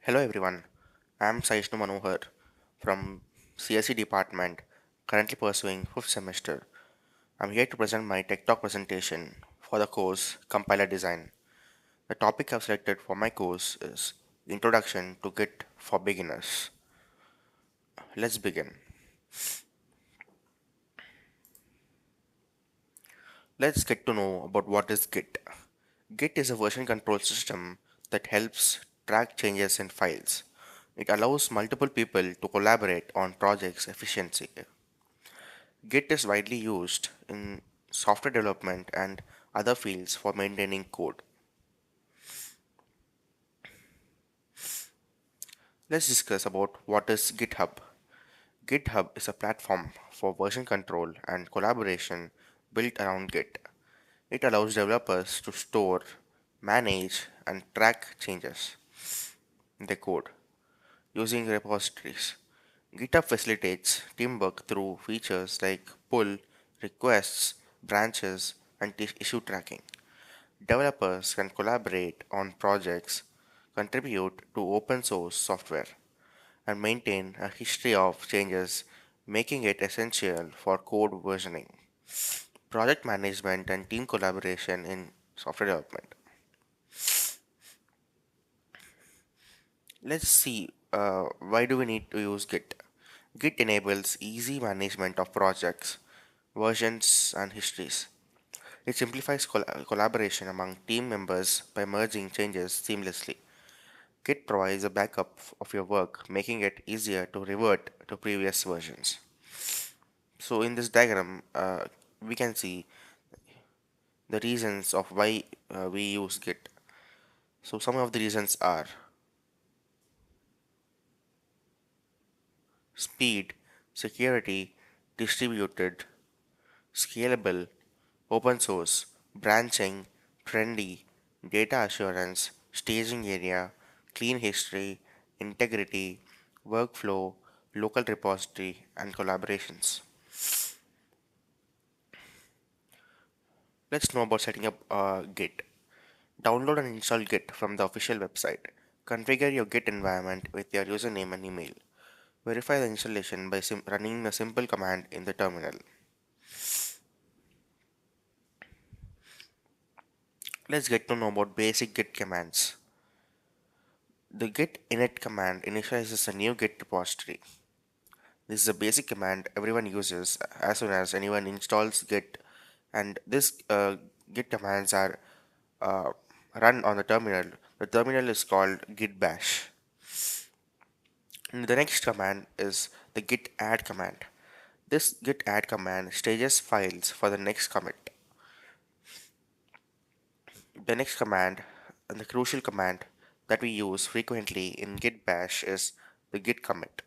Hello everyone, I am Saishnu Manohar from CSE department, currently pursuing 5th semester. I'm here to present my Tech Talk presentation for the course Compiler Design. The topic I've selected for my course is Introduction to Git for Beginners. Let's begin. Let's get to know about what is Git. Git is a version control system that helps track changes in files. It allows multiple people to collaborate on projects efficiently. Git is widely used in software development and other fields for maintaining code. Let's discuss about what is GitHub. GitHub is a platform for version control and collaboration built around Git. It allows developers to store, manage, and track changes in their code using repositories. GitHub facilitates teamwork through features like pull, requests, branches, and issue tracking. Developers can collaborate on projects, contribute to open source software, and maintain a history of changes, making it essential for code versioning, project management, and team collaboration in software development. Let's see why do we need to use Git. Git enables easy management of projects, versions, and histories. It simplifies collaboration among team members by merging changes seamlessly. Git provides a backup of your work, making it easier to revert to previous versions. So, in this diagram, we can see the reasons of why we use Git. So, some of the reasons are speed, security, distributed, scalable, open source, branching, trendy, data assurance, staging area, clean history, integrity, workflow, local repository, and collaborations. Let's know about setting up Git. Download and install Git from the official website. Configure your Git environment with your username and email. Verify the installation by running a simple command in the terminal. Let's get to know about basic Git commands. The git init command initializes a new Git repository. This is a basic command everyone uses as soon as anyone installs Git, and this Git commands are uh, run on the terminal. The terminal is called git bash. And the next command is the git add command. This git add command stages files for the next commit. The next command, and the crucial command that we use frequently in git bash, is the git commit.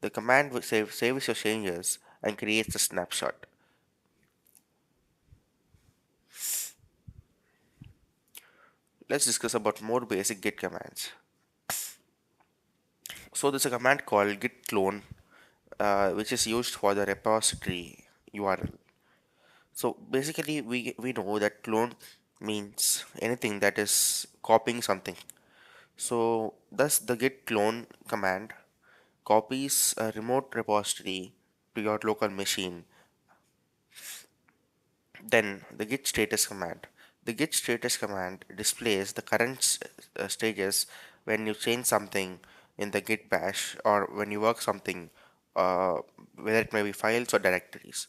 The command will saves your changes and creates a snapshot. Let's discuss about more basic git commands. So there's a command called git clone, which is used for the repository URL. So basically, we know that clone means anything that is copying something. So thus the git clone command copies a remote repository to your local machine. Then the git status command. The git status command displays the current stages when you change something in the git bash or when you work something, uh, whether it may be files or directories.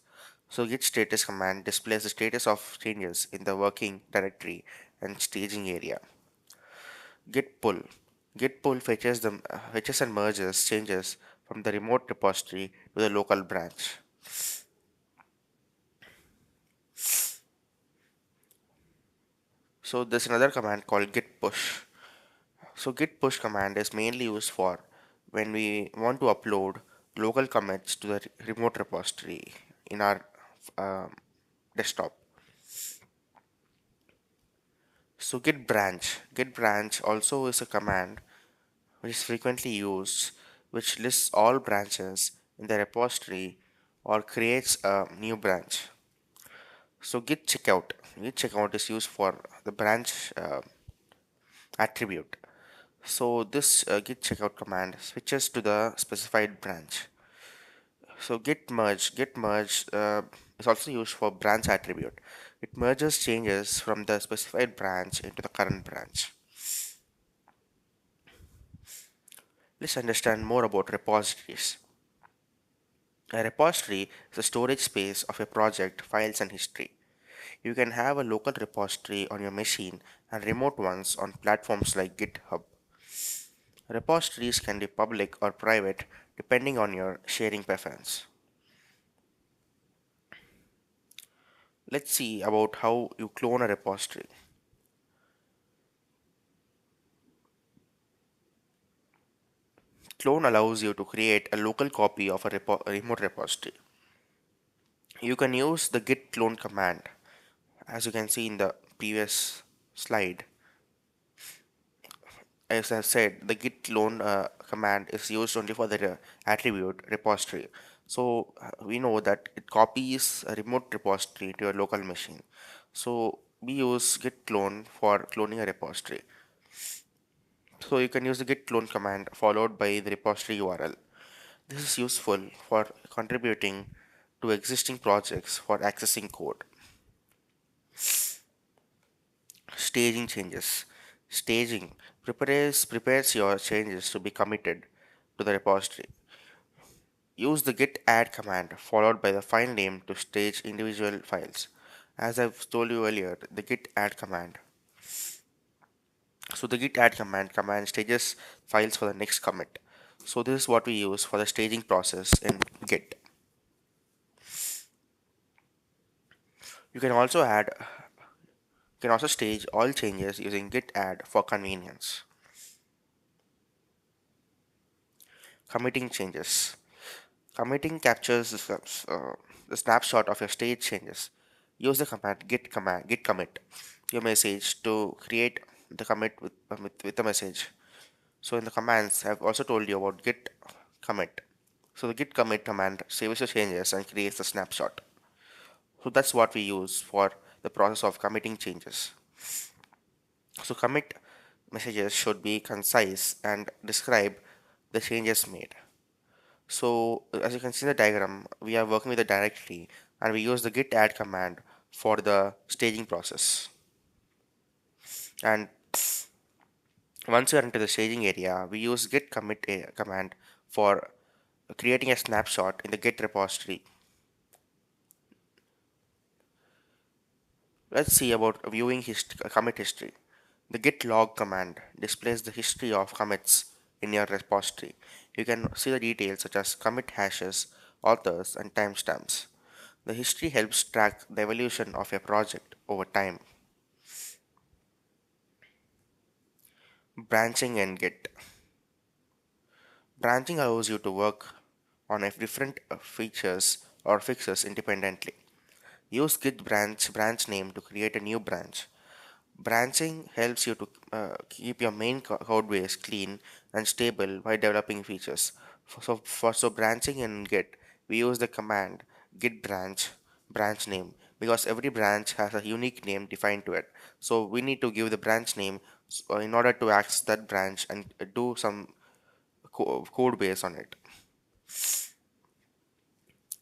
So git status command displays the status of changes in the working directory and staging area. Git pull. Git pull fetches and merges changes from the remote repository to the local branch. So there's another command called git push. So git push command is mainly used for when we want to upload local commits to the remote repository in our um, desktop. So git branch also is a command which is frequently used, which lists all branches in the repository or creates a new branch. So git checkout is used for the branch attribute. So this git checkout command switches to the specified branch. So git merge is also used for branch attribute. It merges changes from the specified branch into the current branch. Let's understand more about repositories. A repository is a storage space of a project, files, and history. You can have a local repository on your machine and remote ones on platforms like GitHub. Repositories can be public or private depending on your sharing preference. Let's see about how you clone a repository. Clone allows you to create a local copy of a remote repository. You can use the git clone command. As you can see in the previous slide, as I said, the git clone command is used only for the attribute repository. So we know that it copies a remote repository to your local machine. So we use git clone for cloning a repository. So you can use the git clone command followed by the repository URL. This is useful for contributing to existing projects for accessing code. Staging changes. Staging prepares your changes to be committed to the repository. Use the git add command followed by the file name to stage individual files. As I've told you earlier, the git add command. So the git add command stages files for the next commit. So this is what we use for the staging process in Git. You can also add you can also stage all changes using git add for convenience. Committing changes. Committing captures the snapshot of your stage changes. Use the command git commit your message to create the commit with a message. So in the commands, I've also told you about git commit. So the git commit command saves your changes and creates a snapshot. So that's what we use for the process of committing changes. So commit messages should be concise and describe the changes made. So as you can see in the diagram, we are working with a directory and we use the git add command for the staging process. And once we are into the staging area, we use git commit command for creating a snapshot in the git repository. Let's see about viewing commit history. The git log command displays the history of commits in your repository. You can see the details such as commit hashes, authors, and timestamps. The history helps track the evolution of a project over time. Branching and Git. Branching allows you to work on a different features or fixes independently. Use git branch name to create a new branch. Branching helps you to keep your main code base clean and stable while developing features. So branching in Git, we use the command git branch name because every branch has a unique name defined to it. So we need to give the branch name in order to access that branch and do some code base on it.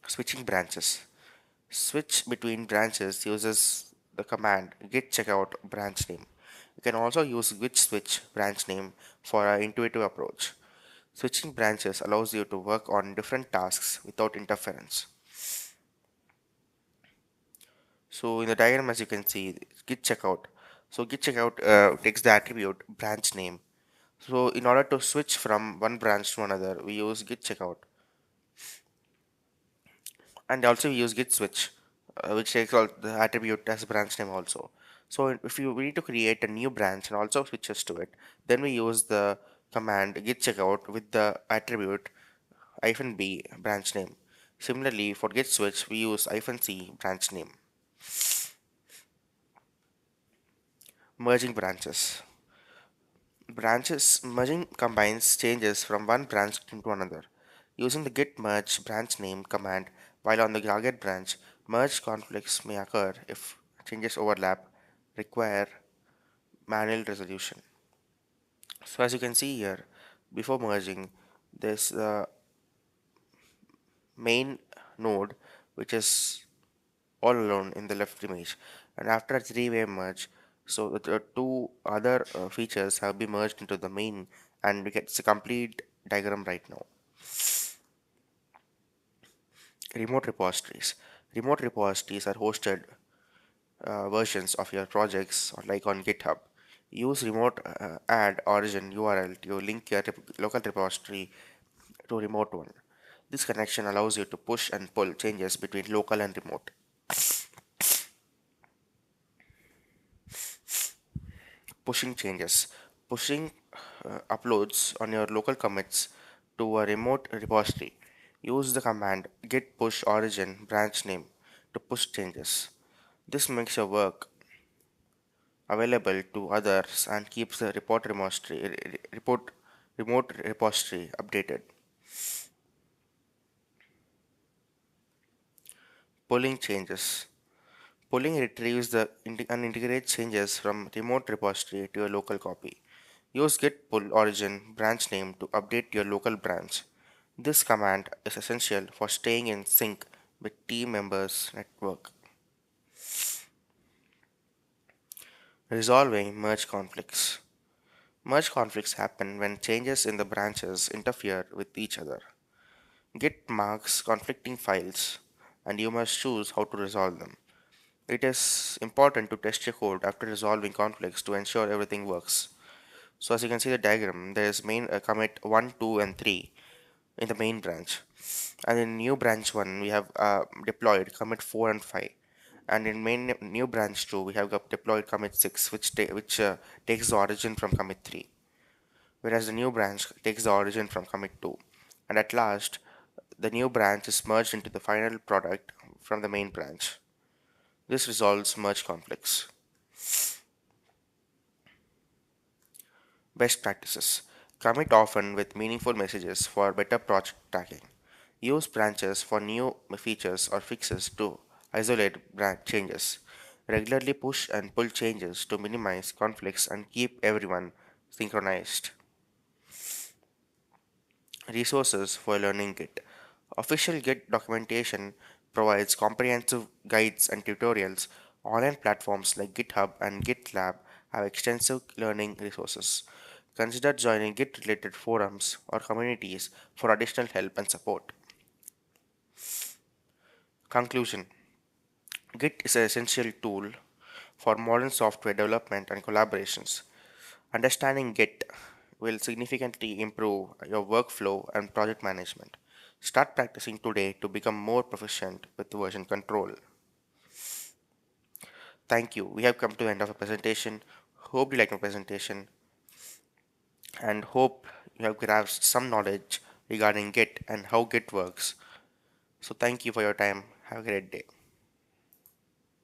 Switching branches. Switch between branches uses the command git checkout branch name. You can also use git switch branch name for an intuitive approach. Switching branches allows you to work on different tasks without interference. So in the diagram, as you can see, git checkout. So git checkout takes the attribute branch name. So in order to switch from one branch to another, we use git checkout. And also we use git switch, which takes all the attribute as branch name also. So if we need to create a new branch and also switches to it, then we use the command git checkout with the attribute -b branch name. Similarly, for git switch, we use -c branch name. Merging branches. Branches merging combines changes from one branch into another. Using the git merge branch name command while on the target branch, merge conflicts may occur if changes overlap, require manual resolution. So as you can see here, before merging, there's the main node which is all alone in the left image, and after a three-way merge, so the two other features have been merged into the main, and we get a complete diagram right now. Remote repositories are hosted versions of your projects like on GitHub. Use remote add origin URL to link your local repository to remote one. This connection allows you to push and pull changes between local and remote. Pushing changes. Pushing uploads on your local commits to a remote repository. Use the command git push origin branch name to push changes. This makes your work available to others and keeps the remote repository updated. Pulling changes. Pulling retrieves and integrates changes from remote repository to your local copy. Use git pull origin branch name to update your local branch. This command is essential for staying in sync with team members' network. Resolving merge conflicts. Merge conflicts happen when changes in the branches interfere with each other. Git marks conflicting files, and you must choose how to resolve them. It is important to test your code after resolving conflicts to ensure everything works. So as you can see the diagram, there is main commit 1, 2 and 3 in the main branch. And in new branch 1 we have deployed commit 4 and 5. And in main new branch 2 we have got deployed commit 6 which takes the origin from commit 3. Whereas the new branch takes the origin from commit 2. And at last the new branch is merged into the final product from the main branch. This resolves merge conflicts. Best practices. Commit often with meaningful messages for better project tracking. Use branches for new features or fixes to isolate branch changes. Regularly push and pull changes to minimize conflicts and keep everyone synchronized. Resources for learning Git. Official Git documentation provides comprehensive guides and tutorials. Online platforms like GitHub and GitLab have extensive learning resources. Consider joining Git related forums or communities for additional help and support. Conclusion. Git is an essential tool for modern software development and collaborations. Understanding Git will significantly improve your workflow and project management. Start practicing today to become more proficient with version control. Thank you. We have come to the end of the presentation. Hope you like my presentation and hope you have grasped some knowledge regarding Git and how Git works. So thank you for your time. Have a great day.